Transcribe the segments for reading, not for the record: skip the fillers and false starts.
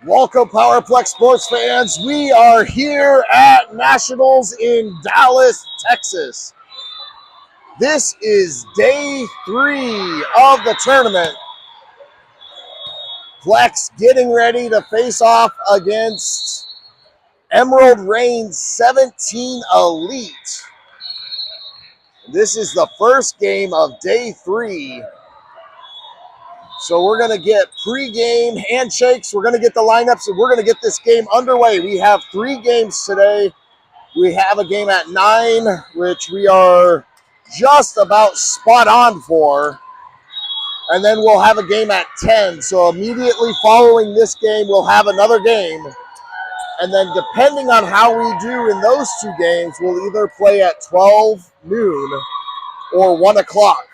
Welcome, Powerplex sports fans. We are here at Nationals in Dallas, Texas. This is day 3 of the tournament. Plex getting ready to face off against Emerald Reign 17 Elite. This is the first game of day 3. So we're going to get pre-game handshakes. We're going to get the lineups, and we're going to get this game underway. We have 3 games today. We have a game at 9, which we are just about spot on for. And then we'll have a game at 10. So immediately following this game, we'll have another game. And then depending on how we do in those 2 games, we'll either play at 12 noon or 1 o'clock.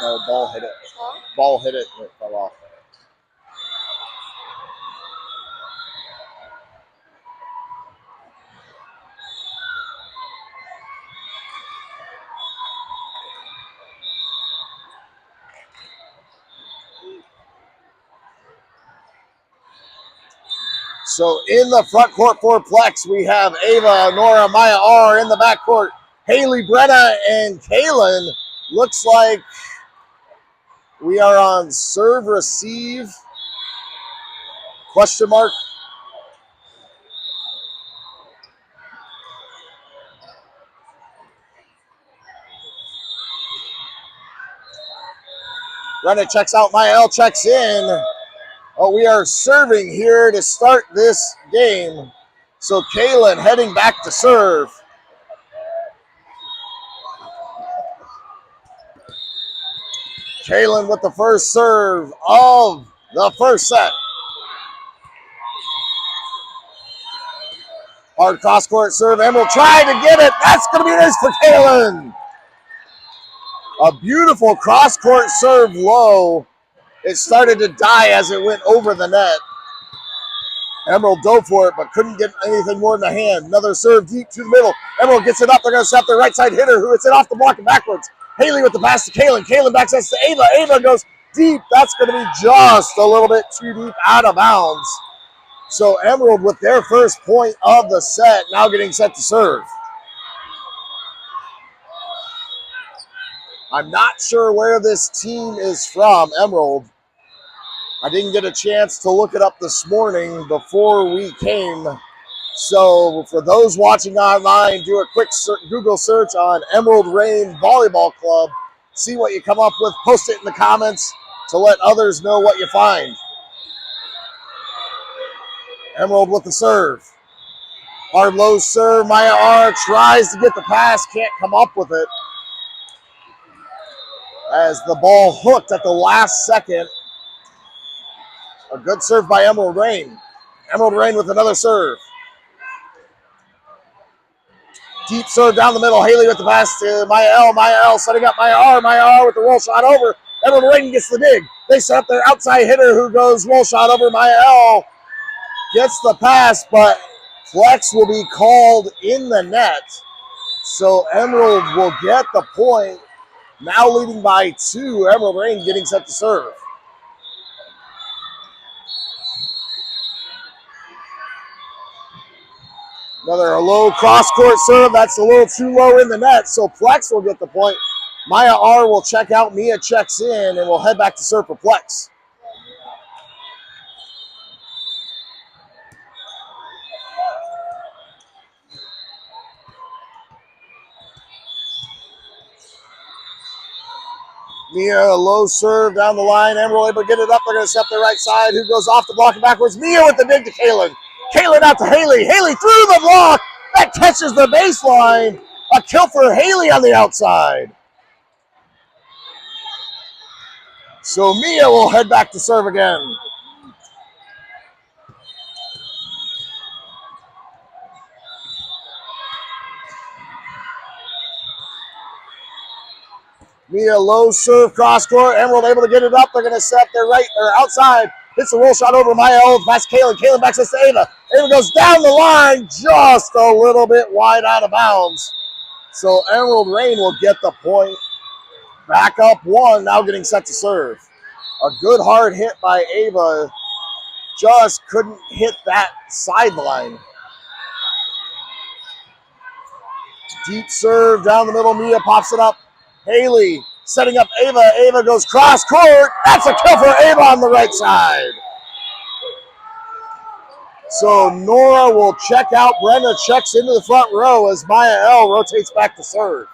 No, ball hit it. Ball hit it and it fell off. So in the front court for Plex, we have Ava, Nora, Maya R. In the back court, Haley, Brenna, and Kaylin. Looks like we are on serve receive, question mark. Brenna checks out, Maya L checks in. Oh, we are serving here to start this game. So Kaylin heading back to serve. Kaylin with the first serve of the first set. Hard cross-court serve. Emerald trying to get it. That's going to be nice for Kaylin. A beautiful cross-court serve low. It started to die as it went over the net. Emerald dove for it, but couldn't get anything more than a hand. Another serve deep to the middle. Emerald gets it up. They're going to set their right side hitter, who hits it off the block and backwards. Haley with the pass to Kaylin. Kaylin backs us to Ava. Ava goes deep. That's going to be just a little bit too deep, out of bounds. So Emerald with their first point of the set, now getting set to serve. I'm not sure where this team is from, Emerald. I didn't get a chance to look it up this morning before we came. So for those watching online, do a quick Google search on Emerald Reign Volleyball Club. See what you come up with. Post it in the comments to let others know what you find. Emerald with the serve. Hard low serve. Maya R tries to get the pass. Can't come up with it. As the ball hooked at the last second. A good serve by Emerald Reign. Emerald Reign with another serve. Deep serve down the middle. Haley with the pass to Maya L. Maya L setting up Maya R. Maya R with the roll shot over. Emerald Reign gets the dig. They set up their outside hitter who goes roll shot over. Maya L gets the pass, but Plex will be called in the net. So Emerald will get the point. Now leading by 2. Emerald Reign getting set to serve. Another low cross-court serve. That's a little too low in the net, so Plex will get the point. Maya R will check out. Mia checks in, and we'll head back to serve for Plex. Mia, a low serve down the line. Emerald able to get it up. They're going to set their right side. Who goes off the block and backwards? Mia with the dig to Kaylin. Kaylin out to Haley. Haley through the block. That catches the baseline. A kill for Haley on the outside. So Mia will head back to serve again. Mia low serve cross court. Emerald able to get it up. They're going to set their right or outside. hits the roll shot over Maya, past Kaylin. Kaylin backs us to Ava. Ava goes down the line, just a little bit wide out of bounds. So Emerald Rain will get the point. Back up 1, now getting set to serve. A good hard hit by Ava. Just couldn't hit that sideline. Deep serve down the middle. Mia pops it up. Haley setting up Ava. Ava goes cross court. That's a kill for Ava on the right side. So Nora will check out. Brenda checks into the front row as Maya L rotates back to serve.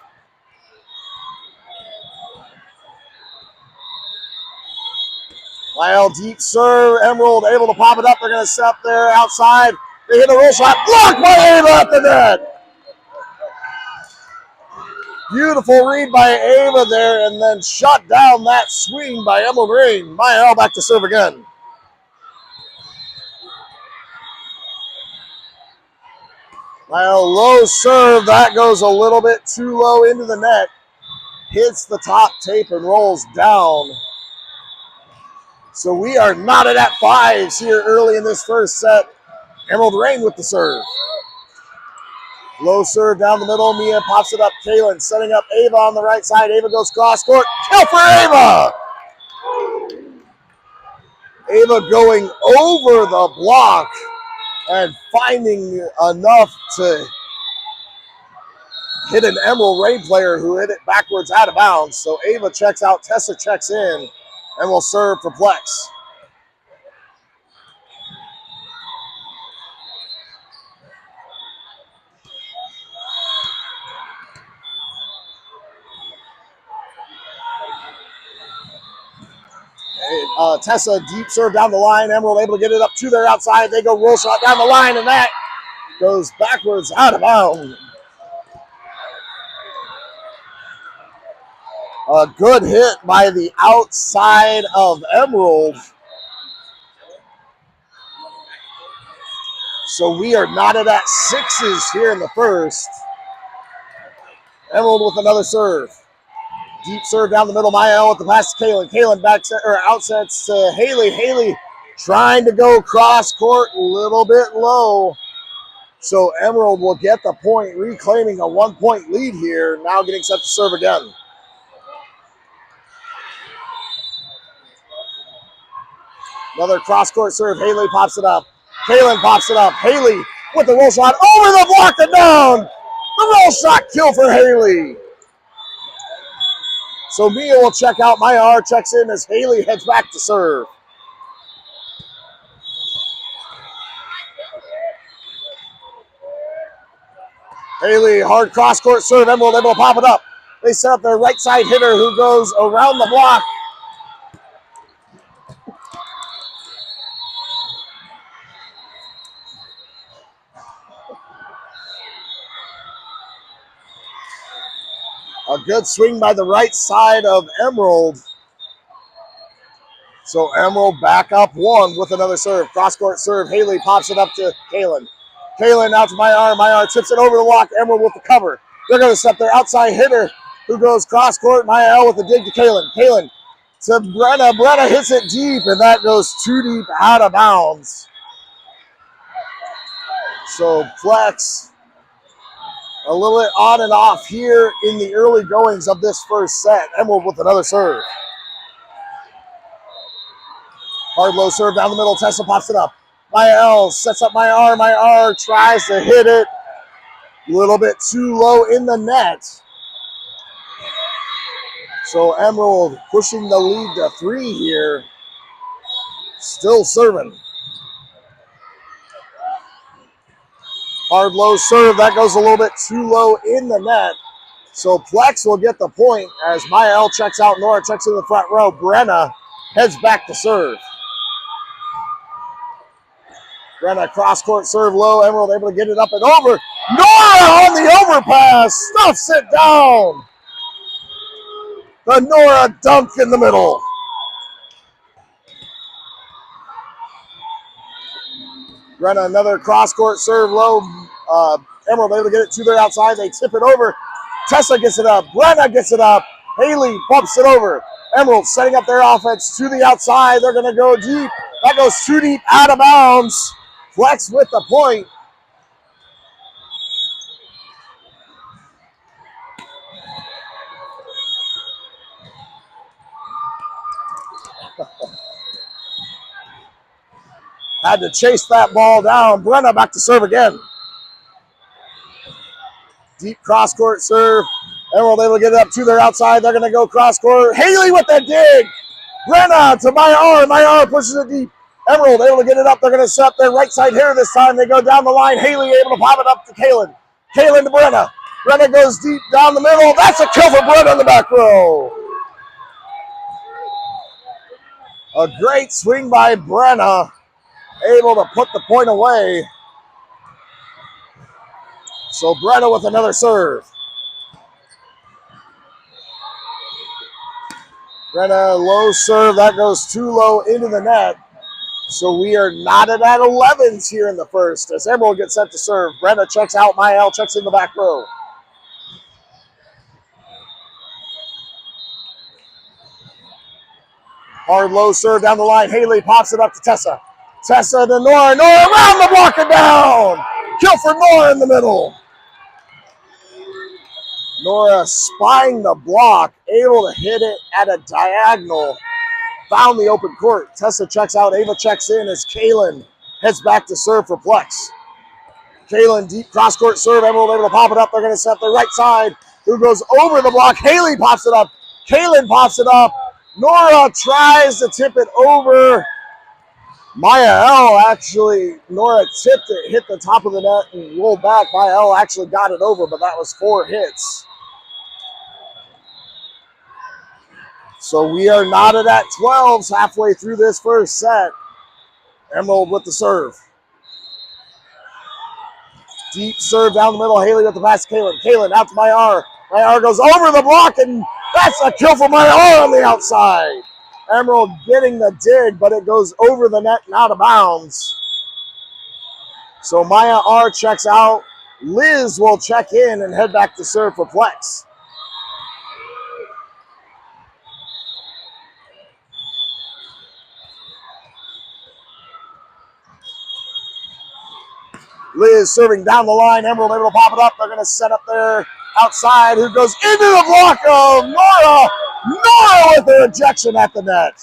Maya L deep serve. Emerald able to pop it up. They're going to set up there outside. They hit a roll shot. Blocked by Ava at the net. Beautiful read by Ava there, and then shut down that swing by Emerald Rain. Maya L back to serve again. Maya L low serve. That goes a little bit too low into the net. Hits the top tape and rolls down. So we are knotted at 5s here early in this first set. Emerald Rain with the serve. Low serve down the middle. Mia pops it up. Kaylin setting up Ava on the right side. Ava goes cross court. Kill for Ava! Ava going over the block and finding enough to hit an Emerald Rain player who hit it backwards out of bounds. So Ava checks out. Tessa checks in and will serve for Plex. Tessa deep serve down the line. Emerald able to get it up to their outside. They go roll shot down the line, and that goes backwards out of bounds. A good hit by the outside of Emerald. So we are knotted at 6s here in the first. Emerald with another serve. Deep serve down the middle. Maya L with the pass to Kaylin. Kaylin outsets to Haley. Haley trying to go cross court, a little bit low. So Emerald will get the point, reclaiming a 1-point lead here. Now getting set to serve again. Another cross court serve. Haley pops it up. Kaylin pops it up. Haley with the roll shot over the block and down. The roll shot kill for Haley. So Mia will check out. Maya R checks in as Haley heads back to serve. Haley, hard cross-court serve. Emerald able to pop it up. They set up their right side hitter who goes around the block. A good swing by the right side of Emerald. So Emerald back up 1 with another serve. Cross-court serve. Haley pops it up to Kaylin. Kaylin out to Maya. Maya tips it over the block. Emerald with the cover. They're going to set their outside hitter who goes cross-court. Maya L with the dig to Kaylin. Kaylin to Brenna. Brenna hits it deep, and that goes too deep out of bounds. So Plex a little bit on and off here in the early goings of this first set. Emerald with another serve. Hard low serve down the middle. Tessa pops it up. Maya L sets up Maya R. Maya R tries to hit it. A little bit too low in the net. So Emerald pushing the lead to 3 here. Still serving. Hard low serve. That goes a little bit too low in the net. So Plex will get the point as Maya L checks out. Nora checks in the front row. Brenna heads back to serve. Brenna cross-court serve low. Emerald able to get it up and over. Nora on the overpass. Stuffs it down. The Nora dunk in the middle. Brenna another cross-court serve low. Emerald able to get it to their outside. They tip it over. Tessa gets it up. Brenna gets it up. Haley bumps it over. Emerald setting up their offense to the outside. They're going to go deep. That goes too deep, out of bounds. Flex with the point. Had to chase that ball down. Brenna back to serve again. Deep cross court serve. Emerald able to get it up to their outside. They're going to go cross court. Haley with the dig. Brenna to Mayar. Mayar pushes it deep. Emerald able to get it up. They're going to set their right side here this time. They go down the line. Haley able to pop it up to Kaylin. Kaylin to Brenna. Brenna goes deep down the middle. That's a kill for Brenna on the back row. A great swing by Brenna. Able to put the point away. So Brenna with another serve. Brenna low serve. That goes too low into the net. So we are knotted at 11s here in the first as Emerald gets set to serve. Brenna checks out. Mael checks in the back row. Hard low serve down the line. Haley pops it up to Tessa. Tessa to Nora. Nora around the block and down. Kill for Nora in the middle. Nora spying the block, able to hit it at a diagonal. Found the open court. Tessa checks out. Ava checks in as Kaylin heads back to serve for Plex. Kaylin, deep cross court serve. Emerald able to pop it up. They're going to set the right side. Who goes over the block? Haley pops it up. Kaylin pops it up. Nora tries to tip it over. Maya L actually, Nora tipped it, hit the top of the net and rolled back. Maya L actually got it over, but that was 4 hits. So we are knotted at 12s halfway through this first set. Emerald with the serve. Deep serve down the middle. Haley with the pass to Kaylin. Kaylin out to Mayar. Mayar goes over the block, and that's a kill for Mayar on the outside. Emerald getting the dig, but it goes over the net and out of bounds. So Maya R checks out. Liz will check in and head back to serve for Plex. Liz serving down the line. Emerald able to pop it up. They're going to set up there outside. Who goes into the block of Nora. Nora with the rejection at the net.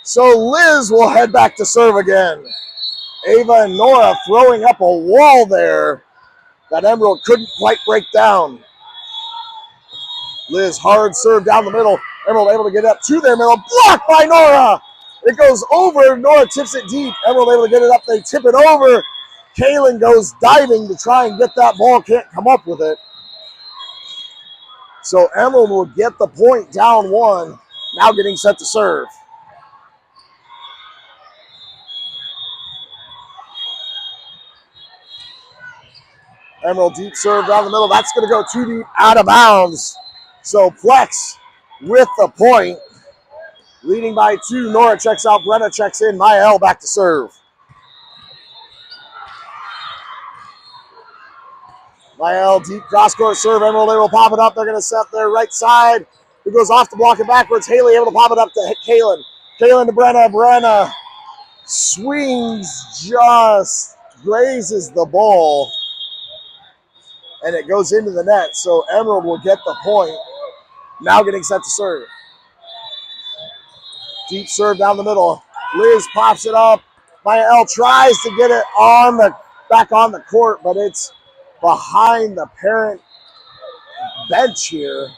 So Liz will head back to serve again. Ava and Nora throwing up a wall there that Emerald couldn't quite break down. Liz hard serve down the middle. Emerald able to get up to their middle. Blocked by Nora. It goes over. Nora tips it deep. Emerald able to get it up. They tip it over. Kaylin goes diving to try and get that ball. Can't come up with it. So Emerald will get the point down 1. Now getting set to serve. Emerald deep serve down the middle. That's going to go too deep, out of bounds. So Plex with the point. Leading by 2. Nora checks out. Brenna checks in. Maya L back to serve. Maya L deep cross court serve. Emerald able to pop it up. They're going to set their right side. Who goes off the block and backwards. Haley able to pop it up to Kaylin. Kaylin to Brenna. Brenna swings, just grazes the ball. And it goes into the net. So Emerald will get the point. Now getting set to serve. Deep serve down the middle. Liz pops it up. Maya L tries to get it on the back on the court, but it's behind the parent bench here.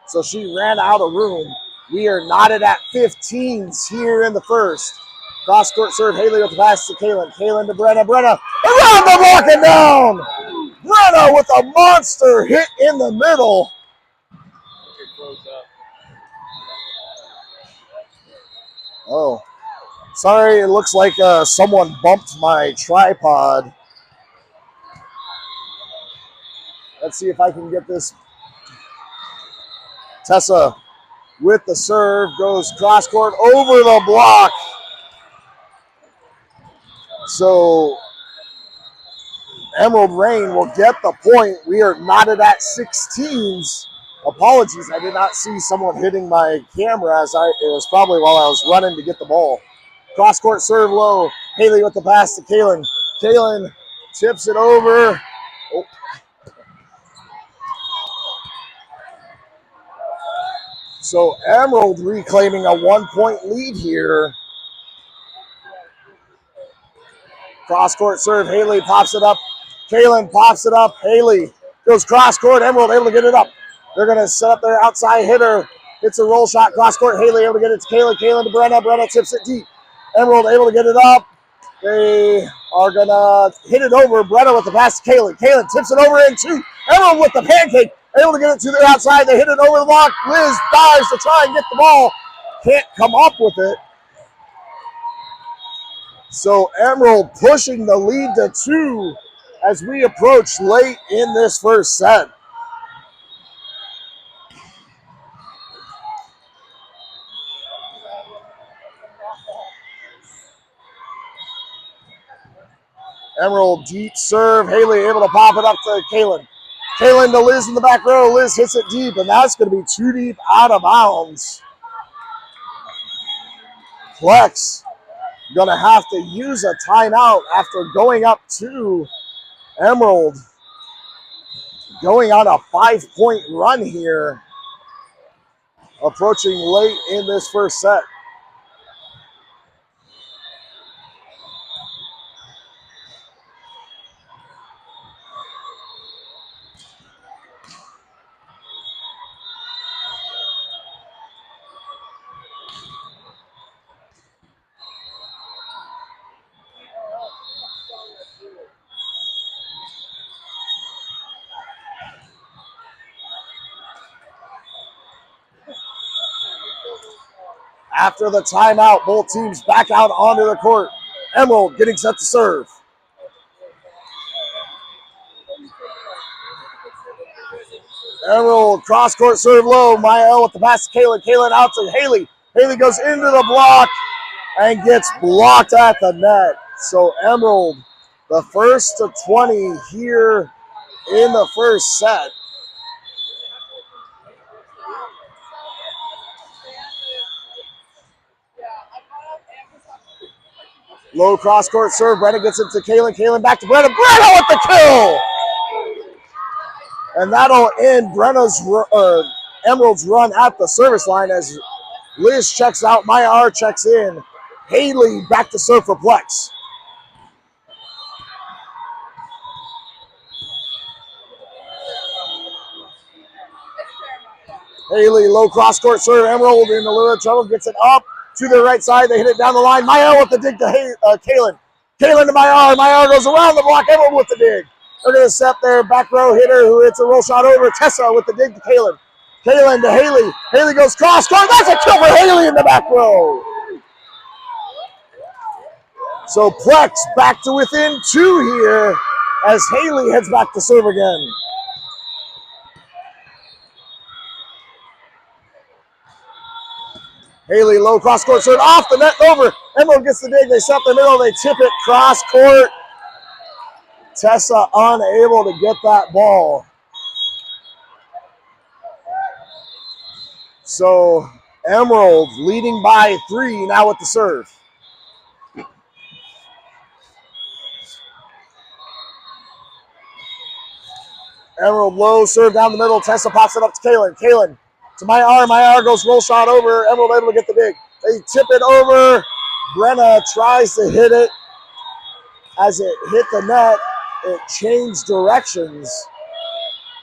So she ran out of room. We are knotted at 15s here in the first. Cross court serve. Haley with the pass to Kaylin. Kaylin to Brenna. Brenna around the block and down. Brenna with a monster hit in the middle. Oh, sorry. It looks like someone bumped my tripod. Let's see if I can get this. Tessa with the serve goes cross court over the block. So Emerald Rain will get the point. We are knotted at 16s Apologies, I did not see someone hitting my camera it was probably while I was running to get the ball. Cross court serve low. Haley with the pass to Kaylin. Kaylin tips it over. Oh. So Emerald reclaiming a 1-point lead here. Cross court serve. Haley pops it up. Kaylin pops it up. Haley goes cross court. Emerald able to get it up. They're going to set up their outside hitter. It's a roll shot. Cross court. Haley able to get it to Kaylin. Kaylin to Brenna. Brenna tips it deep. Emerald able to get it up. They are going to hit it over. Brenna with the pass to Kaylin. Kaylin tips it over in two. Emerald with the pancake. Able to get it to their outside. They hit it over the block. Liz dives to try and get the ball. Can't come up with it. So Emerald pushing the lead to 2 as we approach late in this first set. Emerald deep serve. Haley able to pop it up to Kaylin. Kaylin to Liz in the back row. Liz hits it deep, and that's going to be too deep out of bounds. Plex going to have to use a timeout after going up 2. Emerald going on a 5-point run here, approaching late in this first set. After the timeout, both teams back out onto the court. Emerald getting set to serve. Emerald cross court serve low. Mael with the pass to Kaylin. Kaylin out to Haley. Haley goes into the block and gets blocked at the net. So Emerald, the first to 20 here in the first set. Low cross court serve. Brenna gets it to Kaylin. Kaylin back to Brenna. Brenna with the kill! And that'll end Emerald's run at the service line as Liz checks out. Maya checks in. Haley back to serve for Plex. Haley, low cross court serve. Emerald in a little trouble. Gets it up to the right side. They hit it down the line. Maya with the dig to Kaylin. Kaylin to Maya. Maya goes around the block. Emerald with the dig. They're going to set their back row hitter who hits a roll shot over. Tessa with the dig to Kaylin. Kaylin to Haley. Haley goes cross court. That's a kill for Haley in the back row. So Plex back to within 2 here as Haley heads back to serve again. Haley low cross court serve off the net over. Emerald gets the dig. They set the middle. They tip it cross court. Tessa unable to get that ball. So Emerald leading by 3 now with the serve. Emerald low serve down the middle. Tessa pops it up to Kaylin. Kaylin to Maya. Maya goes roll shot over. Emerald able to get the dig. They tip it over. Brenna tries to hit it. As it hit the net, it changed directions.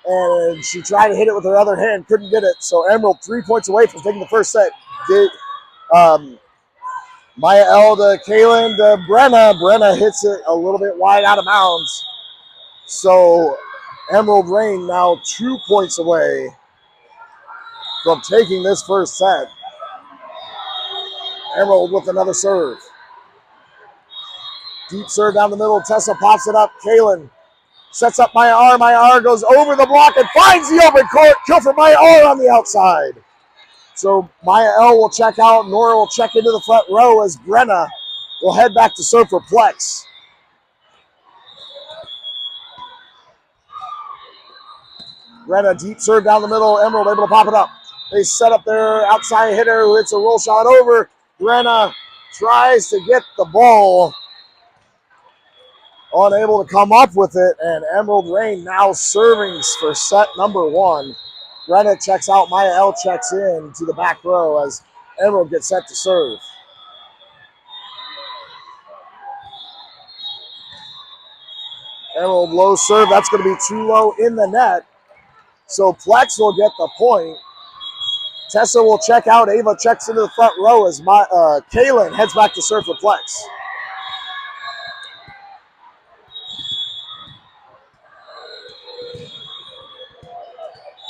And she tried to hit it with her other hand. Couldn't get it. So Emerald 3 points away from taking the first set. Maya L to Kaylin to Brenna. Brenna hits it a little bit wide out of bounds. So Emerald Reign now 2 points away from taking this first set. Emerald with another serve. Deep serve down the middle. Tessa pops it up. Kaylin sets up Maya R. Maya R goes over the block and finds the open court. Kill for Maya R on the outside. So Maya L will check out. Nora will check into the front row as Brenna will head back to serve for Plex. Brenna, deep serve down the middle. Emerald able to pop it up. They set up their outside hitter who hits a roll shot over. Brenna tries to get the ball. Unable to come up with it, and Emerald Rain now serving for set number 1. Brenna checks out. Maya L checks in to the back row as Emerald gets set to serve. Emerald low serve. That's going to be too low in the net. So Plex will get the point. Tessa will check out. Ava checks into the front row as Kaylin heads back to serve for Plex.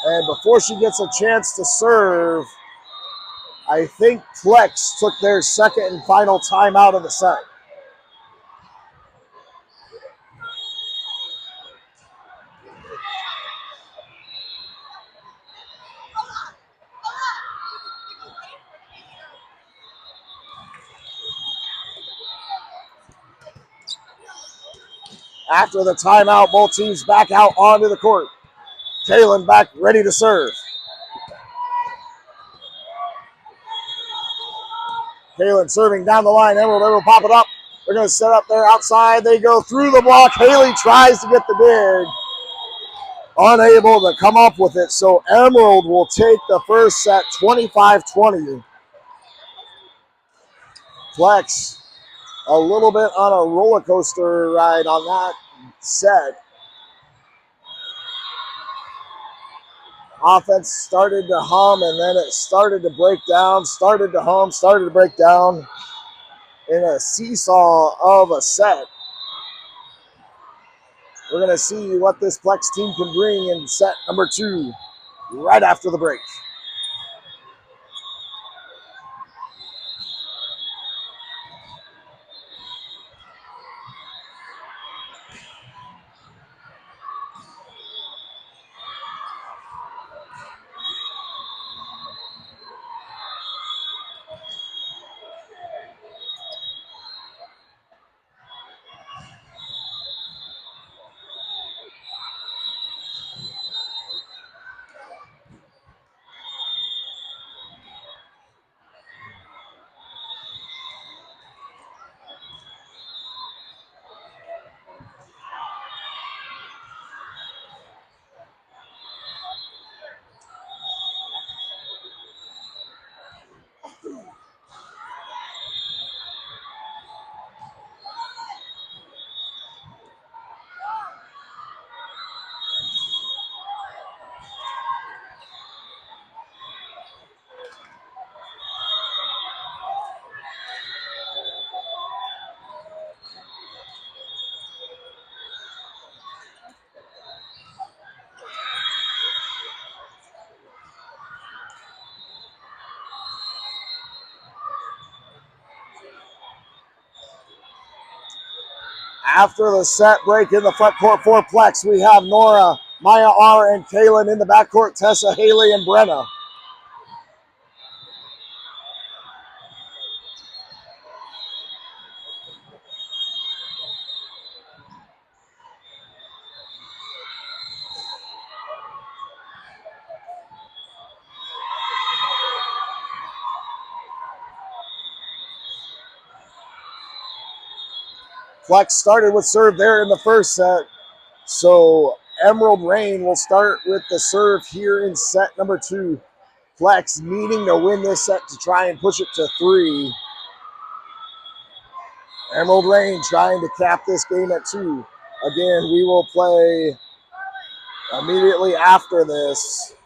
And before she gets a chance to serve, I think Plex took their second and final timeout of the set. After the timeout, both teams back out onto the court. Kaylin back ready to serve. Kaylin serving down the line. Emerald able to pop it up. They're going to set up there outside. They go through the block. Haley tries to get the dig. Unable to come up with it. So Emerald will take the first set 25-20. Plex a little bit on a roller coaster ride on that set. Offense started to hum, and then it started to break down, started to hum, started to break down in a seesaw of a set. We're going to see what this Plex team can bring in set number 2 right after the break. After the set break in the front court for Plex, we have Nora, Maya R, and Kaylin in the backcourt, Tessa, Haley, and Brenna. Plex started with serve there in the first set. So Emerald Rain will start with the serve here in set number 2. Plex needing to win this set to try and push it to 3. Emerald Rain trying to cap this game at 2. Again, we will play immediately after this.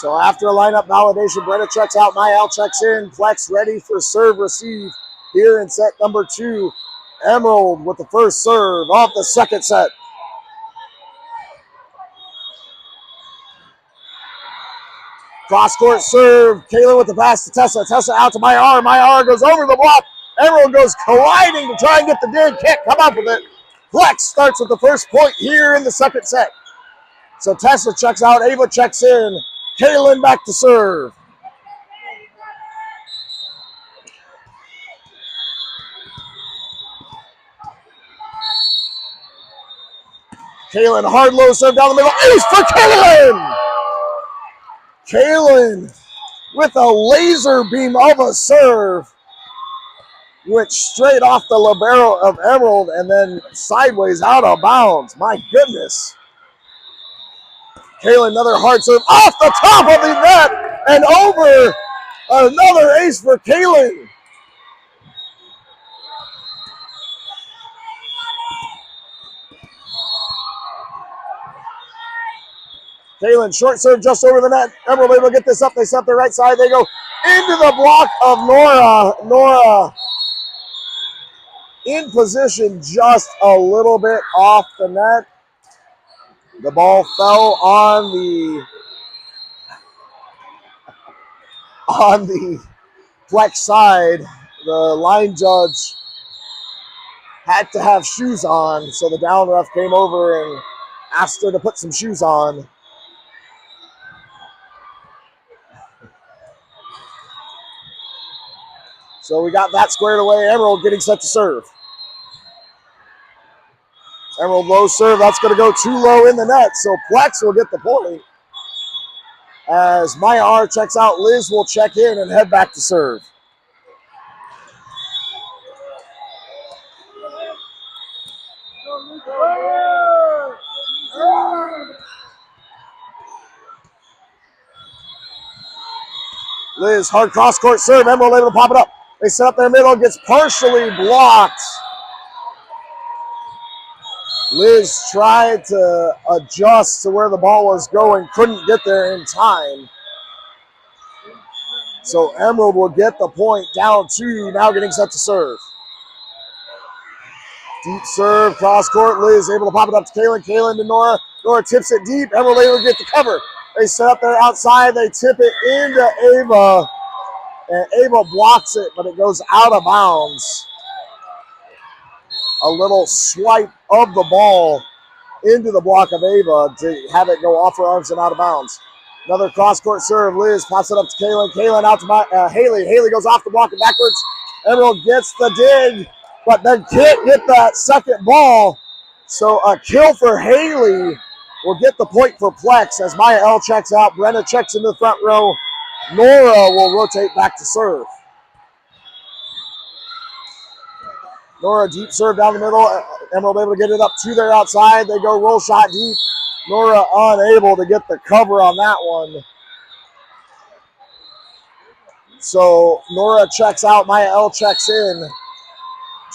So after a lineup validation, Brenna checks out, Mael checks in, Flex ready for serve receive here in set number 2. Emerald with the first serve off the second set. Cross-court serve, Kayla with the pass to Tessa. Tessa out to Myar. Myar goes over the block. Emerald goes colliding to try and get the dig. Can't come up with it. Flex starts with the first point here in the second set. So Tessa checks out, Ava checks in. Kaylin back to serve. Kaylin, hard low serve down the middle. Ace for Kaylin! Kaylin with a laser beam of a serve. Went straight off the libero of Emerald and then sideways out of bounds. My goodness. Kaylin, another hard serve off the top of the net and over. Another ace for Kaylin. Kaylin, short serve just over the net. Emerald able to get this up. They set the right side. They go into the block of Nora. Nora in position just a little bit off the net. The ball fell on the Flex side. The line judge had to have shoes on, so the down ref came over and asked her to put some shoes on. So we got that squared away. Emerald getting set to serve. Emerald low serve. That's going to go too low in the net. So Plex will get the point. As Maya R checks out, Liz will check in and head back to serve. Liz, hard cross-court serve. Emerald able to pop it up. They set up their middle. Gets partially blocked. Liz tried to adjust to where the ball was going. Couldn't get there in time. So Emerald will get the point. Down 2. Now getting set to serve. Deep serve. Cross-court. Liz able to pop it up to Kaylin. Kaylin to Nora. Nora tips it deep. Emerald able to get the cover. They set up there outside. They tip it into Ava. And Ava blocks it, but it goes out of bounds. A little swipe of the ball into the block of Ava to have it go off her arms and out of bounds. Another cross-court serve. Liz pops it up to Kaylin. Kaylin out to Haley. Haley goes off the block and backwards. Emerald gets the dig, but then can't get that second ball. So a kill for Haley will get the point for Plex as Maya L checks out. Brenna checks into the front row. Nora will rotate back to serve. Nora deep serve down the middle. Emerald able to get it up to their outside. They go roll shot deep. Nora unable to get the cover on that one. So Nora checks out. Maya L checks in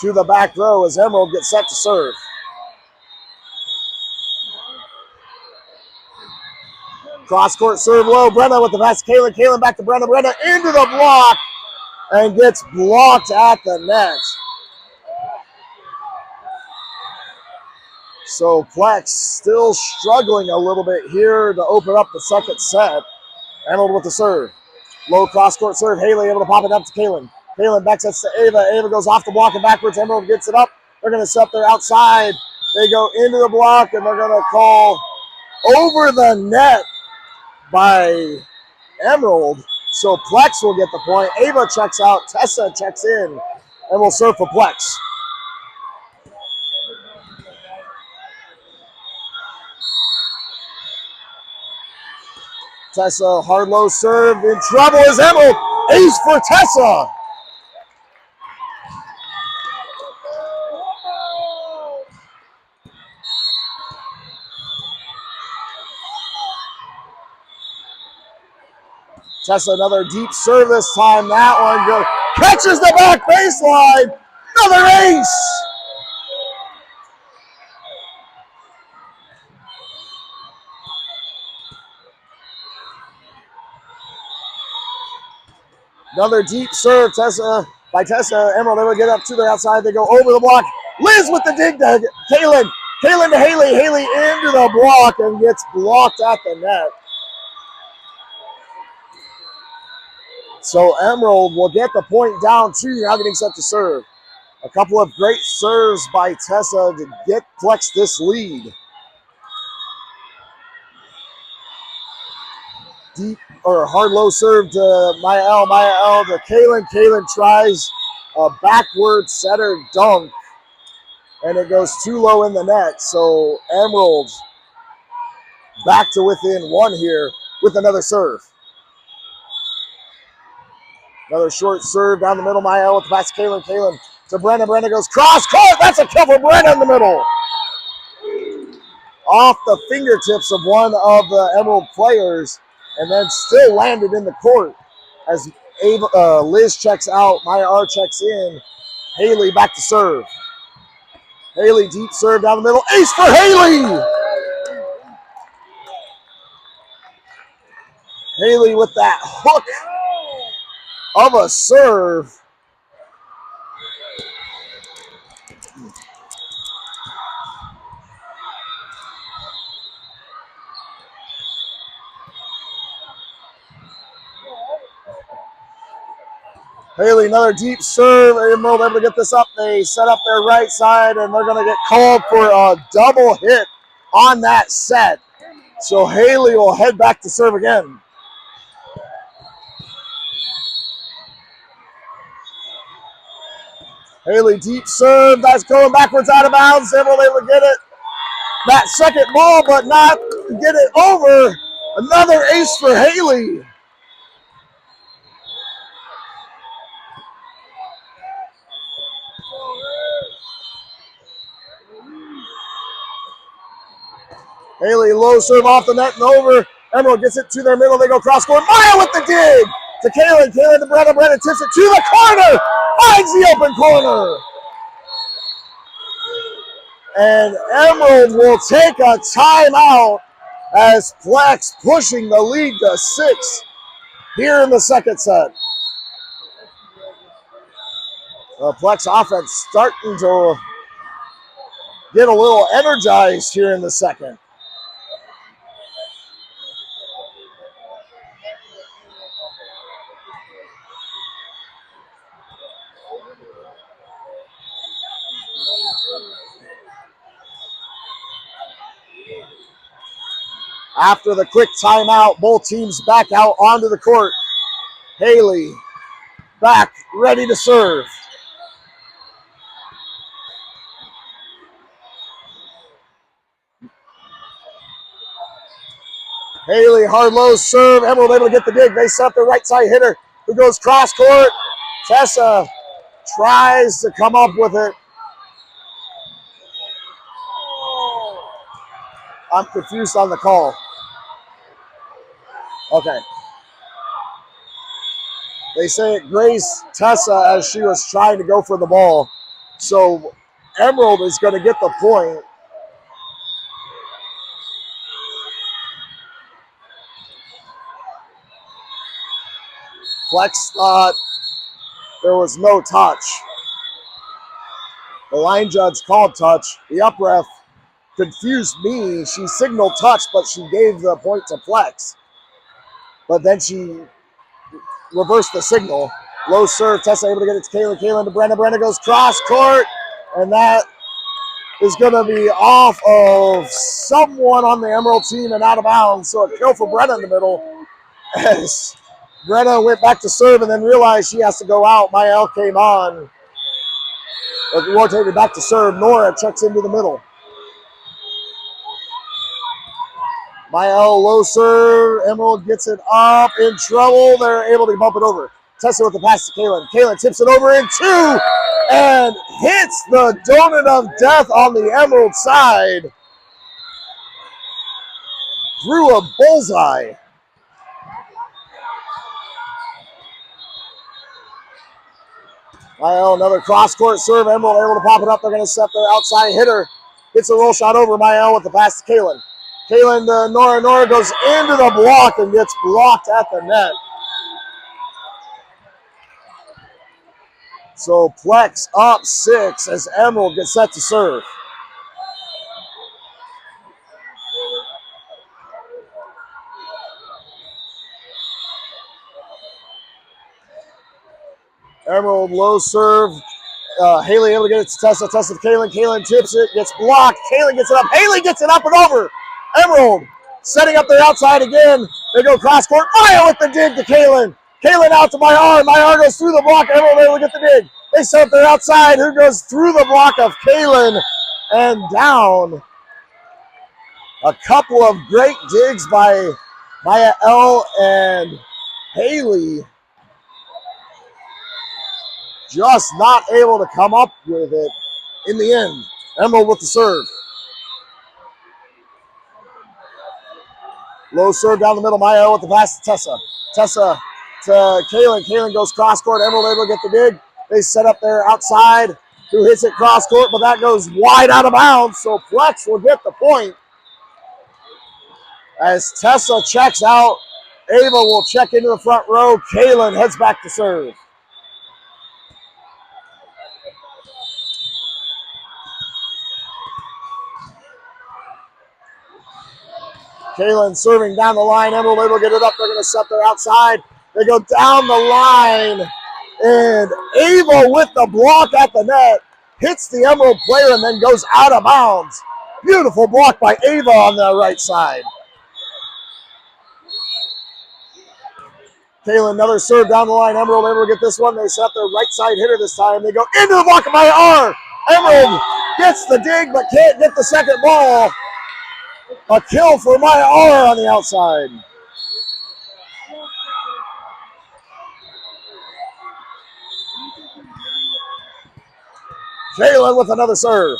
to the back row as Emerald gets set to serve. Cross-court serve low. Brenna with the pass. Kaylin. Kaylin back to Brenna. Brenna into the block and gets blocked at the net. So Plex still struggling a little bit here to open up the second set. Emerald with the serve. Low cross-court serve. Haley able to pop it up to Kaylin. Kaylin back sets to Ava. Ava goes off the block and backwards. Emerald gets it up. They're going to set there outside. They go into the block and they're going to call over the net by Emerald. So Plex will get the point. Ava checks out. Tessa checks in and will serve for Plex. Tessa, hard low serve. In trouble is Emerald. Ace for Tessa. Tessa, another deep serve this time. That one goes, catches the back baseline. Another ace. Another deep serve, by Tessa. Emerald able to get up to the outside. They go over the block. Liz with the dig to Kaylin. Kaylin to Haley. Haley into the block and gets blocked at the net. So Emerald will get the point down 2, now getting set to serve. A couple of great serves by Tessa to get Flex this lead. Deep or hard low serve to Maya L to Kaylin. Kaylin tries a backward setter dunk, and it goes too low in the net. So Emerald back to within 1 here with another serve. Another short serve down the middle. Maya L with the pass to Kaylin. Kaylin to Brenna. Brenna goes cross court. That's a kill for Brenna in the middle. Off the fingertips of one of the Emerald players, and then still landed in the court as Liz checks out. Maya R checks in. Haley back to serve. Haley deep serve down the middle. Ace for Haley! Haley with that hook of a serve. Haley, another deep serve. Emerald able to get this up. They set up their right side, and they're going to get called for a double hit on that set. So Haley will head back to serve again. Haley deep serve. That's going backwards out of bounds. Emerald able to get it. That second ball, but not get it over. Another ace for Haley. Haley low serve off the net and over. Emerald gets it to their middle. They go cross court. Maya with the dig to Kaylin. Kaylin to Brenna. Brenna tips it to the corner. Finds the open corner. And Emerald will take a timeout as Flex pushing the lead to 6 here in the second set. The Flex offense starting to get a little energized here in the second. After the quick timeout, both teams back out onto the court. Haley back, ready to serve. Haley, hard low serve. Emerald able to get the dig. They set the right side hitter who goes cross court. Tessa tries to come up with it. I'm confused on the call. Okay. They say it grazed Tessa as she was trying to go for the ball. So Emerald is going to get the point. Flex thought there was no touch. The line judge called touch. The up ref confused me. She signaled touch, but she gave the point to Flex. But then she reversed the signal. Low serve. Tessa able to get it to Kaylin. Kaylin to Brenna. Brenna goes cross court. And that is going to be off of someone on the Emerald team and out of bounds. So a kill for Brenna in the middle. As Brenna went back to serve and then realized she has to go out. Mael came on. Rotated back to serve. Nora checks into the middle. Mael low serve. Emerald gets it up in trouble. They're able to bump it over. Tessa with the pass to Kaylin. Kaylin tips it over in 2 and hits the donut of death on the Emerald side. Through a bullseye. Mael, another cross-court serve. Emerald able to pop it up. They're going to set their outside hitter. Hits a roll shot over. Mael with the pass to Kaylin. Kaylin to Nora. Nora goes into the block and gets blocked at the net. So Plex up 6 as Emerald gets set to serve. Emerald low serve. Haley able to get it to Tessa. Tessa to Kaylin. Kaylin tips it. Gets blocked. Kaylin gets it up. Haley gets it up and over. Emerald setting up their outside again. They go cross court. Maya with the dig to Kaylin. Kaylin out to Myar. Myar goes through the block. Emerald able to get the dig. They set up their outside. Who goes through the block of Kaylin and down. A couple of great digs by Maya L. and Haley. Just not able to come up with it in the end. Emerald with the serve. Low serve down the middle. Maya with the pass to Tessa. Tessa to Kaylin. Kaylin goes cross court. Emerald able to get the dig. They set up their outside. Who hits it cross court, but that goes wide out of bounds. So Plex will get the point. As Tessa checks out, Ava will check into the front row. Kaylin heads back to serve. Kaylin serving down the line. Emerald able to get it up. They're going to set their outside. They go down the line. And Ava with the block at the net hits the Emerald player and then goes out of bounds. Beautiful block by Ava on the right side. Kaylin, another serve down the line. Emerald able to get this one. They set their right side hitter this time. They go into the block of Myar. Emerald gets the dig but can't get the second ball. A kill for Myar on the outside. Kaylin with another serve.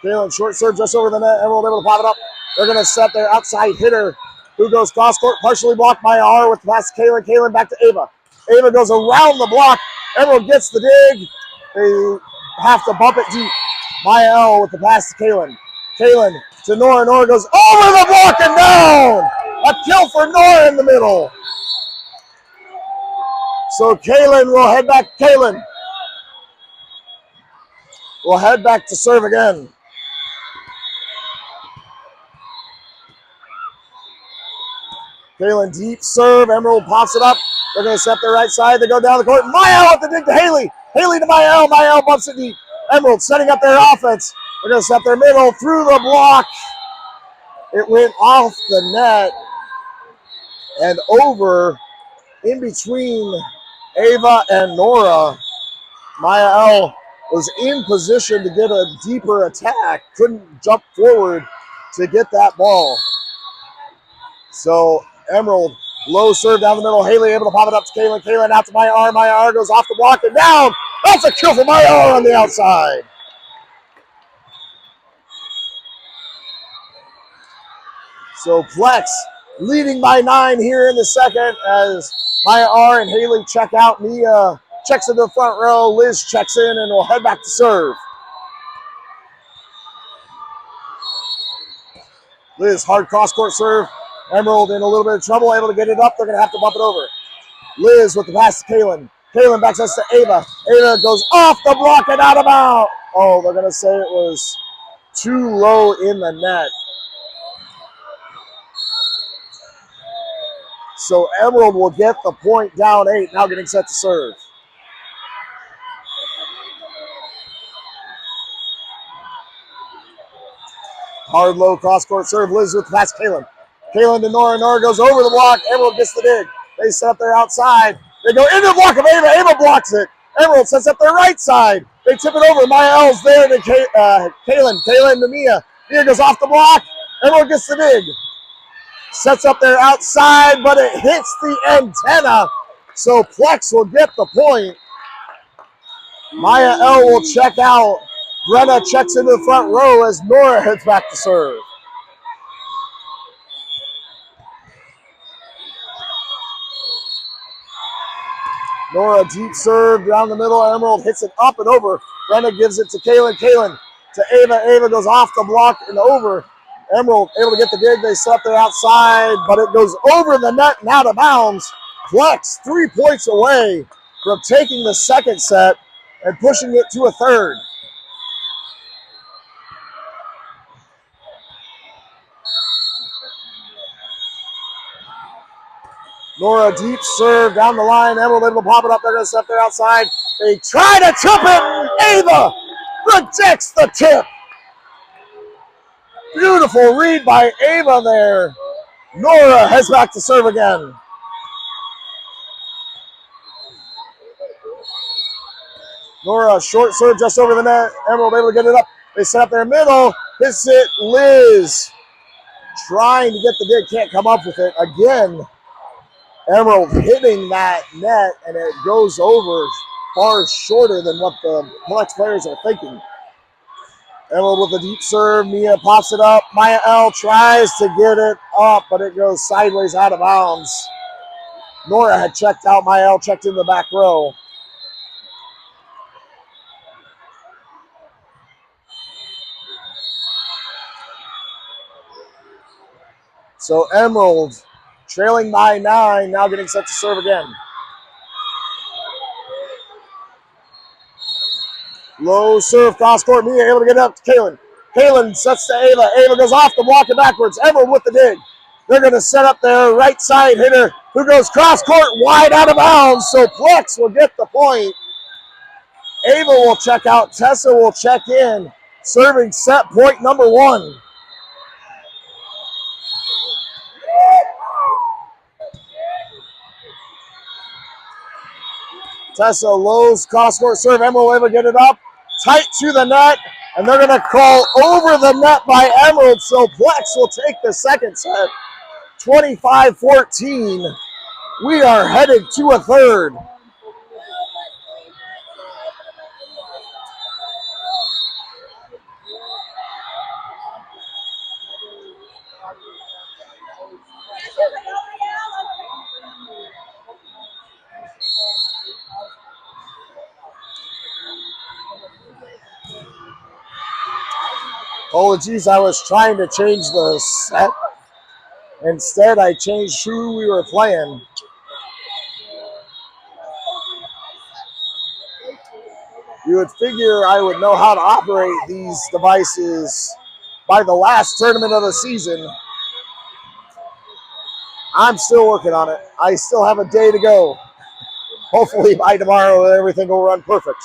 Kaylin short serve just over the net. Emerald able to pop it up. They're going to set their outside hitter who goes cross court, partially blocked by R with the pass to Kaylin. Kaylin back to Ava. Ava goes around the block. Emerald gets the dig. They have to bump it deep. Maya L with the pass to Kaylin. Kaylin to Nora. Nora goes over the block and down. A kill for Nora in the middle. So Kaylin will head back. Kaylin will head back to serve again. Kaylin deep serve. Emerald pops it up. They're going to set their right side. They go down the court. Maya with the dig to Haley. Haley to Maya. Maya bumps it deep. Emerald setting up their offense. They're going to set their middle through the block. It went off the net and over in between Ava and Nora. Maya L was in position to get a deeper attack. Couldn't jump forward to get that ball. So Emerald, low serve down the middle. Haley able to pop it up to Kaylin. Kaylin out to Myar. Myar goes off the block and down. That's a kill for Myar on the outside. So Plex leading by 9 here in the second as Myar and Haley check out. Mia checks into the front row. Liz checks in and will head back to serve. Liz, hard cross-court serve. Emerald in a little bit of trouble, able to get it up. They're going to have to bump it over. Liz with the pass to Kaylin. Kaylin backs us to Ava. Ava goes off the block and out of bounds. Oh, they're going to say it was too low in the net. So Emerald will get the point, down 8, now getting set to serve. Hard low cross-court serve. Liz with the pass to Kaylin. Kaylin to Nora. Nora goes over the block. Emerald gets the dig. They set up their outside. They go into the block of Ava. Ava blocks it. Emerald sets up their right side. They tip it over. Maya L's there to Kaylin. Kaylin to Mia. Mia goes off the block. Emerald gets the dig. Sets up their outside, but it hits the antenna. So Plex will get the point. Maya L will check out. Brenna checks into the front row as Nora heads back to serve. Nora deep serve down the middle. Emerald hits it up and over. Brenna gives it to Kaylin. Kaylin to Ava. Ava goes off the block and over. Emerald able to get the dig. They set their outside, but it goes over the net and out of bounds. Plex 3 points away from taking the second set and pushing it to a third. Nora deep serve down the line. Emerald able to pop it up. They're going to step there outside. They try to tip it, and Ava rejects the tip. Beautiful read by Ava there. Nora heads back to serve again. Nora, short serve just over the net. Emerald able to get it up. They set up their middle. Hits it, Liz. Trying to get the dig, can't come up with it. Again, Emerald hitting that net, and it goes over far shorter than what the Flex players are thinking. Emerald with a deep serve. Mia pops it up. Maya L tries to get it up, but it goes sideways out of bounds. Nora had checked out. Maya L checked in the back row. So Emerald trailing by 9, now getting set to serve again. Low serve, cross court. Mia able to get it up to Kaylin. Kaylin sets to Ava. Ava goes off the block and backwards. Emerald with the dig. They're going to set up their right side hitter who goes cross court wide out of bounds. So Plex will get the point. Ava will check out. Tessa will check in. Serving set point number 1. Tessa lows cross court serve. Emerald able to get it up. Tight to the net. And they're going to call over the net by Emerald. So Plex will take the second set. 25-14. We are headed to a third. Oh, geez, I was trying to change the set. Instead, I changed who we were playing. You would figure I would know how to operate these devices by the last tournament of the season. I'm still working on it. I still have a day to go. Hopefully by tomorrow, everything will run perfect.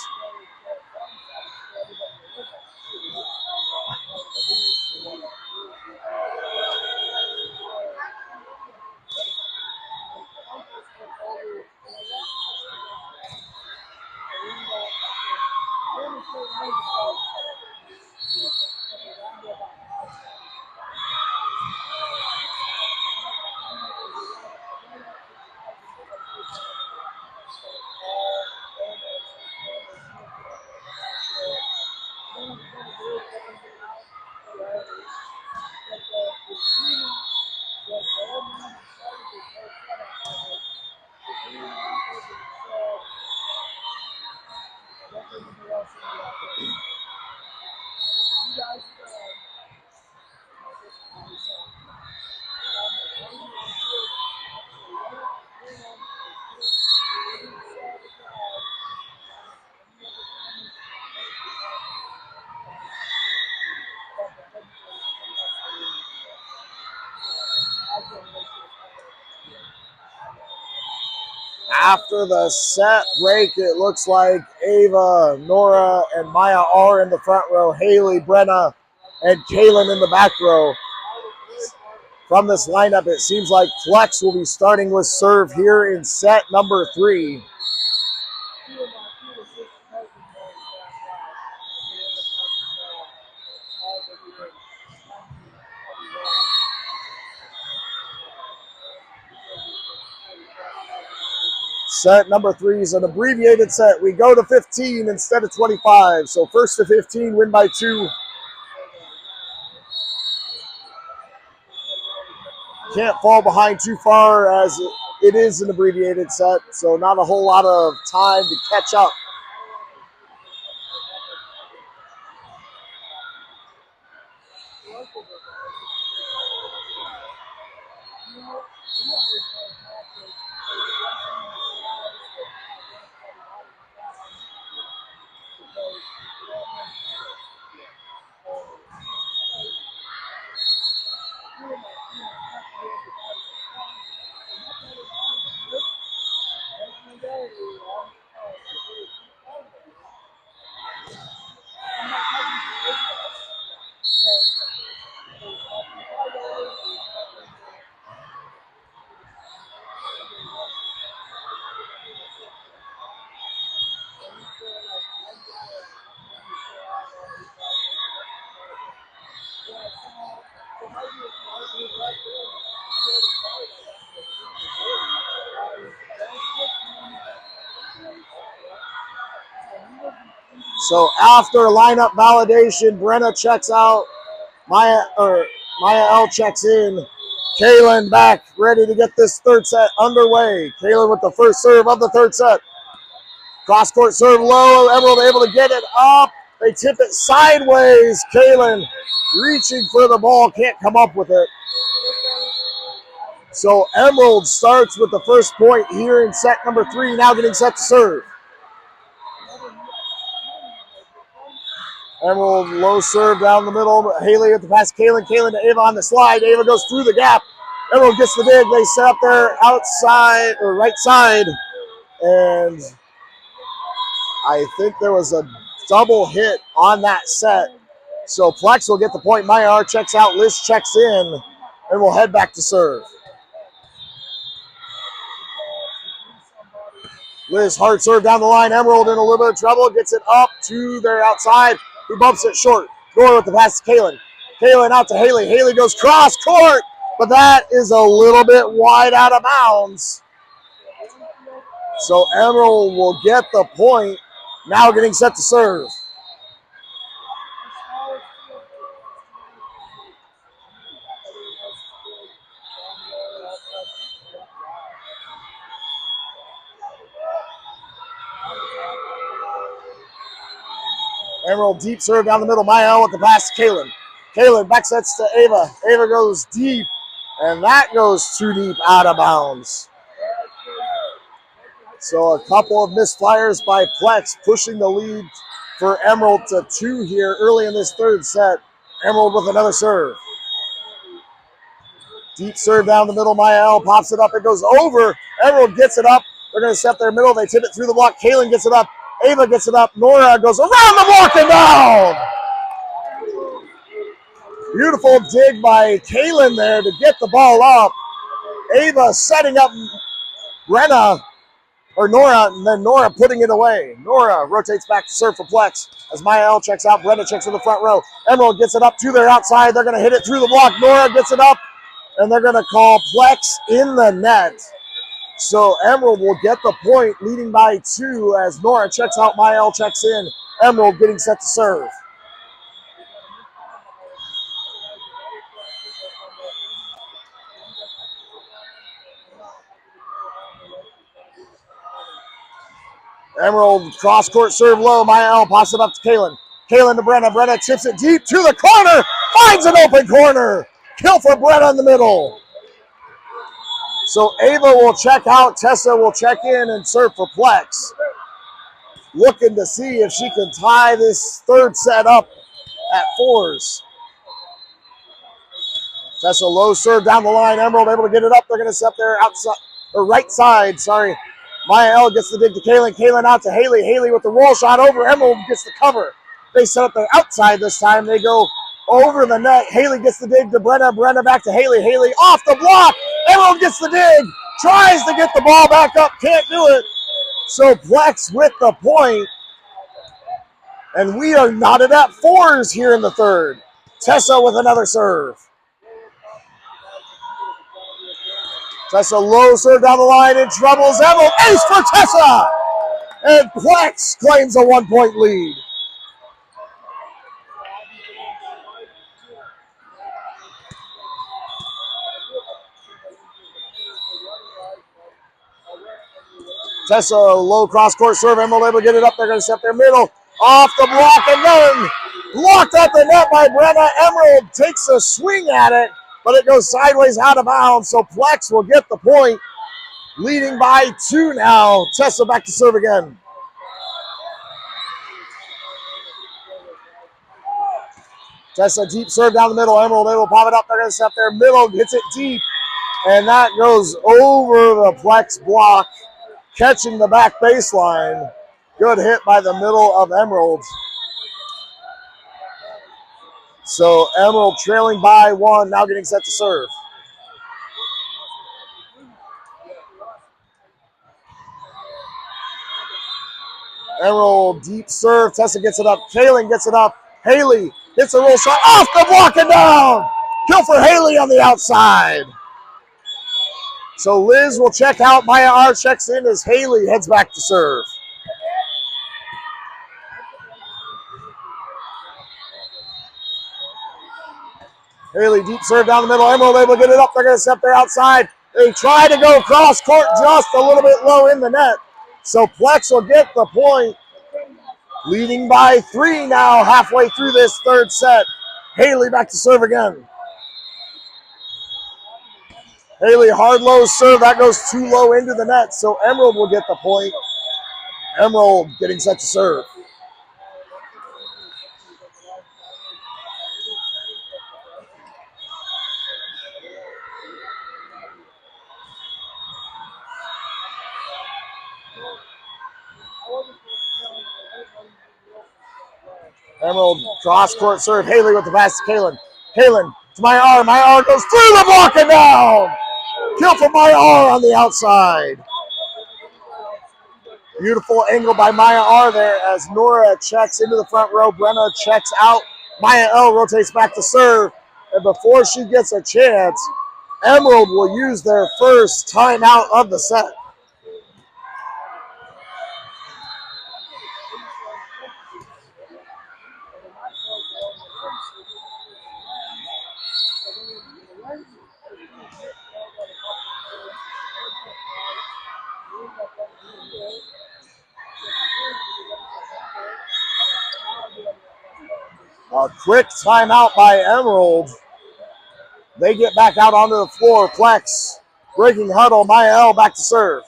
After the set break, it looks like Ava, Nora, and Maya are in the front row. Haley, Brenna, and Kaylin in the back row. From this lineup, it seems like Flex will be starting with serve here in set number 3. Set number 3 is an abbreviated set. We go to 15 instead of 25. So first to 15, win by 2. Can't fall behind too far as it is an abbreviated set. So not a whole lot of time to catch up. So after lineup validation, Brenna checks out. Maya L checks in. Kaylin back, ready to get this third set underway. Kaylin with the first serve of the third set. Cross court serve low. Emerald able to get it up. They tip it sideways. Kaylin reaching for the ball, can't come up with it. So Emerald starts with the first point here in set number 3, now getting set to serve. Emerald low serve down the middle. Haley at the pass. Kaylin to Ava on the slide. Ava goes through the gap. Emerald gets the dig. They set up there outside or right side. And I think there was a double hit on that set. So Plex will get the point. Maya R checks out. Liz checks in. And we'll head back to serve. Liz, hard serve down the line. Emerald in a little bit of trouble. Gets it up to their outside. Who bumps it short. Nora with the pass to Kaylin. Kaylin out to Haley. Haley goes cross court. But that is a little bit wide out of bounds. So Emerald will get the point. Now getting set to serve. Emerald deep serve down the middle. Maya L with the pass to Kaylin. Kaylin back sets to Ava. Ava goes deep. And that goes too deep out of bounds. So a couple of misfires by Plex, pushing the lead for Emerald to 2 here early in this third set. Emerald with another serve. Deep serve down the middle. Maya L pops it up. It goes over. Emerald gets it up. They're going to set their middle. They tip it through the block. Kaylin gets it up. Ava gets it up. Nora goes around the block and down. Beautiful dig by Kaylin there to get the ball up. Ava setting up Brenna, or Nora, and then Nora putting it away. Nora rotates back to serve for Plex as Maya L checks out. Brenna checks in the front row. Emerald gets it up to their outside. They're going to hit it through the block. Nora gets it up, and they're going to call Plex in the net. So Emerald will get the point, leading by 2 as Nora checks out. Maya L checks in. Emerald getting set to serve. Emerald cross-court serve low. Maya L pops it up to Kaylin. Kaylin to Brenna. Brenna tips it deep to the corner. Finds an open corner. Kill for Brenna in the middle. So Ava will check out. Tessa will check in and serve for Plex. Looking to see if she can tie this third set up at 4s. Tessa low serve down the line. Emerald able to get it up. They're going to set their outside or right side. Sorry. Maya L gets the dig to Kaylin. Kaylin out to Haley. Haley with the roll shot over. Emerald gets the cover. They set up their outside this time. They go over the net. Haley gets the dig to Brenna. Brenna back to Haley. Haley off the block. Emerald gets the dig. Tries to get the ball back up. Can't do it. So Plex with the point. And we are knotted at 4s here in the third. Tessa with another serve. Tessa low serve down the line and troubles Emerald. Ace for Tessa! And Plex claims a 1-point lead. Tessa low cross-court serve. Emerald able to get it up. They're going to set their middle. Off the block and then blocked at the net by Brenna. Emerald takes a swing at it, but it goes sideways out of bounds. So Plex will get the point, leading by 2 now. Tessa back to serve again. Tessa deep serve down the middle. Emerald able to pop it up. They're going to set their middle. Hits it deep, and that goes over the Plex block, catching the back baseline. Good hit by the middle of Emerald. So Emerald trailing by 1, now getting set to serve. Emerald deep serve. Tessa gets it up. Kaylin gets it up. Haley hits a roll shot off the block and down. Kill for Haley on the outside. So Liz will check out. Maya R checks in as Haley heads back to serve. Haley, deep serve down the middle. Emerald able to get it up. They're going to set there outside. They try to go cross court just a little bit low in the net. So Plex will get the point. Leading by 3 now, halfway through this third set. Haley back to serve again. Haley, hard low serve. That goes too low into the net, so Emerald will get the point. Emerald getting set to serve. Emerald cross court serve. Haley with the pass to Kaylin. Kaylin to Maya R. Maya R goes through the block and down. Kill from Maya R on the outside. Beautiful angle by Maya R there as Nora checks into the front row. Brenna checks out. Maya L rotates back to serve. And before she gets a chance, Emerald will use their first timeout of the set. A quick timeout by Emerald. They get back out onto the floor. Plex breaking huddle. Maya L back to serve.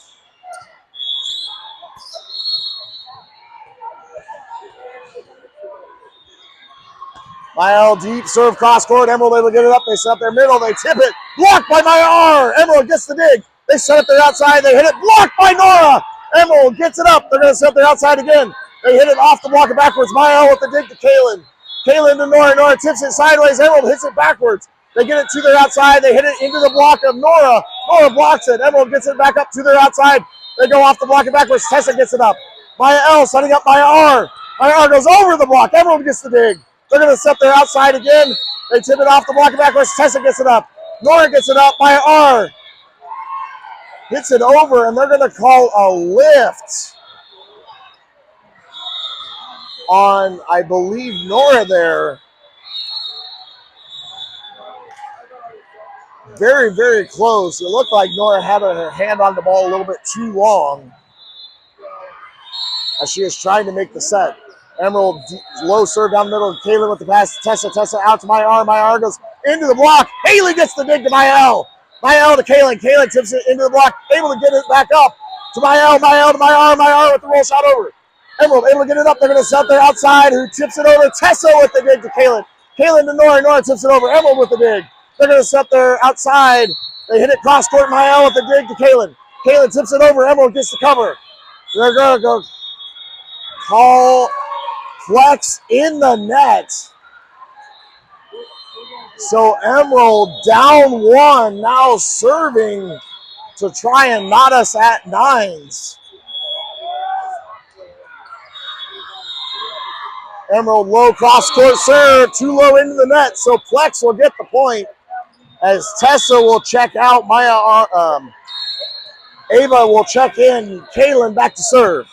Maya L deep serve cross court. Emerald able to get it up. They set up their middle. They tip it. Blocked by Maya R. Emerald gets the dig. They set up their outside. They hit it. Blocked by Nora. Emerald gets it up. They're going to set up their outside again. They hit it off the block and backwards. Maya L with the dig to Kaylin. Kaylin to Nora. Nora tips it sideways. Emerald hits it backwards. They get it to their outside. They hit it into the block of Nora. Nora blocks it. Emerald gets it back up to their outside. They go off the block and backwards. Tessa gets it up. Maya L setting up Maya R. Maya R goes over the block. Emerald gets the dig. They're going to set their outside again. They tip it off the block and backwards. Tessa gets it up. Nora gets it up. Maya R hits it over, and they're going to call a lift on, I believe, Nora there. Very, very close. It looked like Nora had her hand on the ball a little bit too long as she is trying to make the set. Emerald low serve down the middle. Kaylin with the pass to Tessa. Tessa out to Maya R. Maya R goes into the block. Haley gets the dig to Maya L. Maya L to Kaylin. Kaylin tips it into the block. Able to get it back up to Maya L. Maya L to Maya R. Maya R with the roll shot over. Emerald able to get it up. They're going to set there outside. Who tips it over? Tessa with the dig to Kaylin. Kaylin to Nora. Nora tips it over. Emerald with the dig. They're going to set there outside. They hit it cross court. Maya L with the dig to Kaylin. Kaylin tips it over. Emerald gets the cover. They're going to go call Plex in the net. So Emerald down 1, now serving to try and knot us at 9s. Emerald low cross court serve, too low into the net, so Plex will get the point as Tessa will check out. Ava will check in. Kaylin back to serve.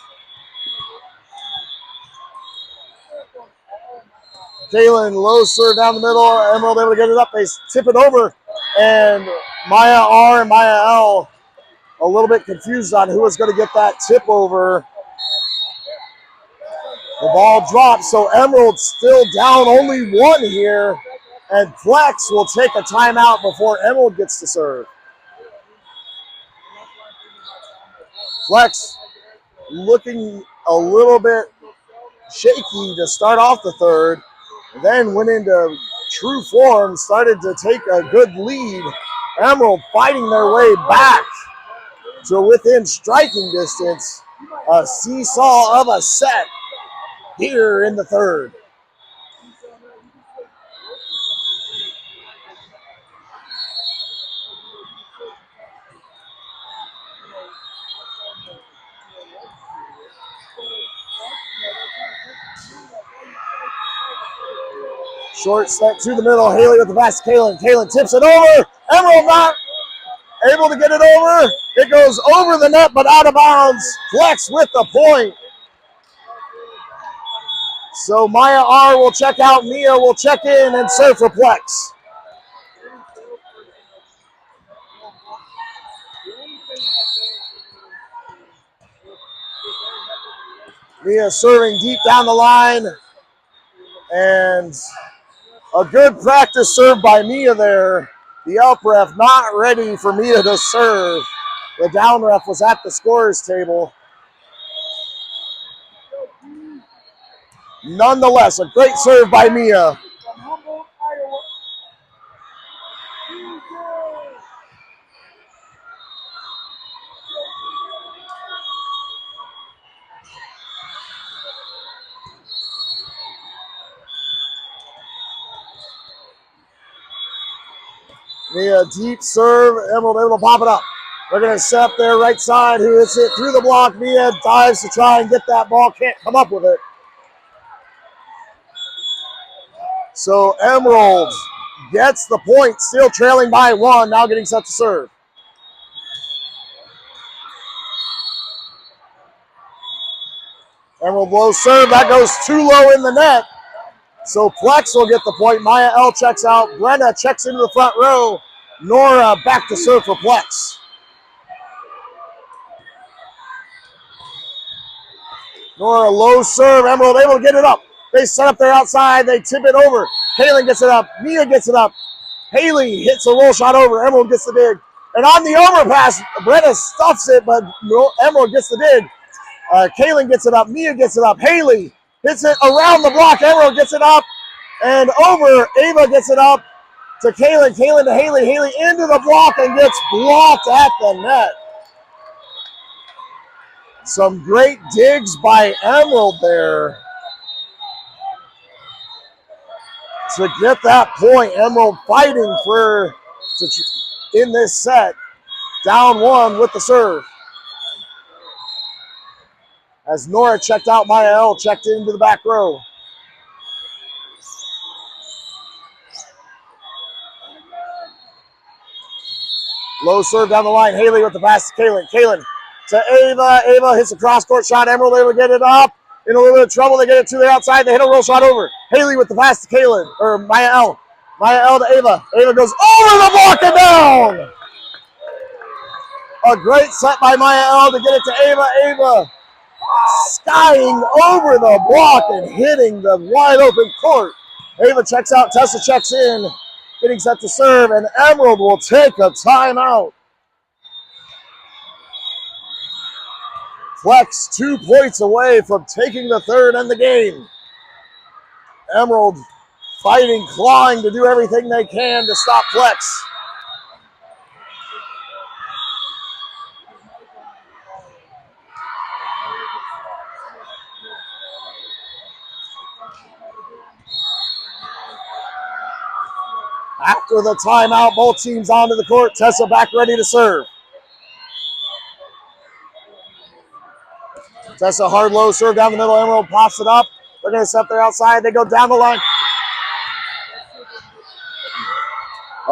Kaylin low serve down the middle. Emerald able to get it up. They tip it over. And Maya R and Maya L a little bit confused on who was going to get that tip over. The ball drops, so Emerald still down only 1 here. And Plex will take a timeout before Emerald gets to serve. Plex looking a little bit shaky to start off the third. Then went into true form, started to take a good lead. Emerald fighting their way back to within striking distance. A seesaw of a set here in the third. Short set to the middle. Haley with the pass to Kaylin. Kaylin tips it over. Emerald not able to get it over. It goes over the net, but out of bounds. Plex with the point. So Maya R will check out. Mia will check in and serve for Plex. Mia serving deep down the line. And a good practice serve by Mia there. The up ref not ready for Mia to serve. The down ref was at the scorer's table. Nonetheless, a great serve by Mia. Mia deep serve, Emerald able to pop it up. They're going to set up there right side. Who hits it through the block? Mia dives to try and get that ball. Can't come up with it. So Emerald gets the point, still trailing by 1, now getting set to serve. Emerald low serve, that goes too low in the net. So Plex will get the point. Maya L checks out. Brenna checks into the front row. Nora back to serve for Plex. Nora low serve. Emerald able to get it up. They set up there outside. They tip it over. Kaylin gets it up. Mia gets it up. Haley hits a roll shot over. Emerald gets the dig. And on the overpass, Brenna stuffs it, but Emerald gets the dig. Kaylin gets it up. Mia gets it up. Haley hits it around the block. Emerald gets it up and over. Ava gets it up to Kaylin. Kaylin to Haley. Haley into the block and gets blocked at the net. Some great digs by Emerald there to get that point. Emerald fighting in this set. Down 1 with the serve. As Nora checked out, Maya L checked into the back row. Low serve down the line. Haley with the pass to Kaylin. Kaylin to Ava. Ava hits a cross-court shot. Emerald able to get it up. In a little bit of trouble. They get it to the outside. They hit a roll shot over. Haley with the pass to Kaylin. Or Maya L. Maya L to Ava. Ava goes over the block and down. A great set by Maya L to get it to Ava. Ava skying over the block and hitting the wide open court. Ava checks out. Tessa checks in. Getting set to serve, and Emerald will take a timeout. Flex 2 points away from taking the third and the game. Emerald fighting, clawing to do everything they can to stop Flex. After the timeout, both teams onto the court. Tessa back ready to serve. Tessa hard low serve down the middle. Emerald pops it up. They're going to set there outside. They go down the line.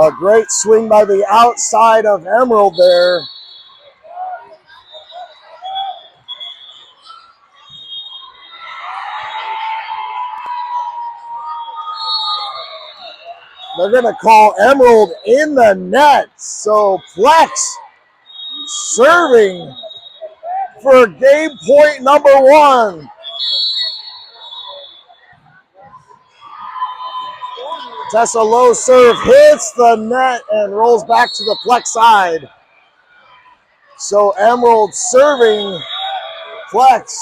A great swing by the outside of Emerald there. They're going to call Emerald in the net. So Plex serving for game point number 1. Tessa low serve hits the net and rolls back to the Plex side. So Emerald serving, Plex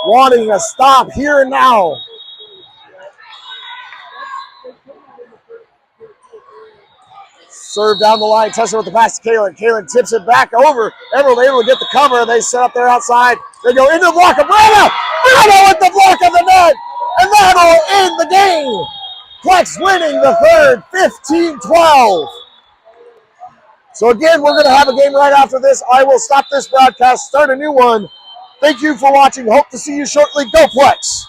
wanting a stop here and now. Serve down the line. Tessa with the pass to Kaylin. Kaylin tips it back over. Emerald able to get the cover. They set up there outside. They go into the block of Brenna. Brenna with the block of the net. And that'll end the game. Plex winning the third, 15-12. So again, we're going to have a game right after this. I will stop this broadcast, start a new one. Thank you for watching. Hope to see you shortly. Go Plex.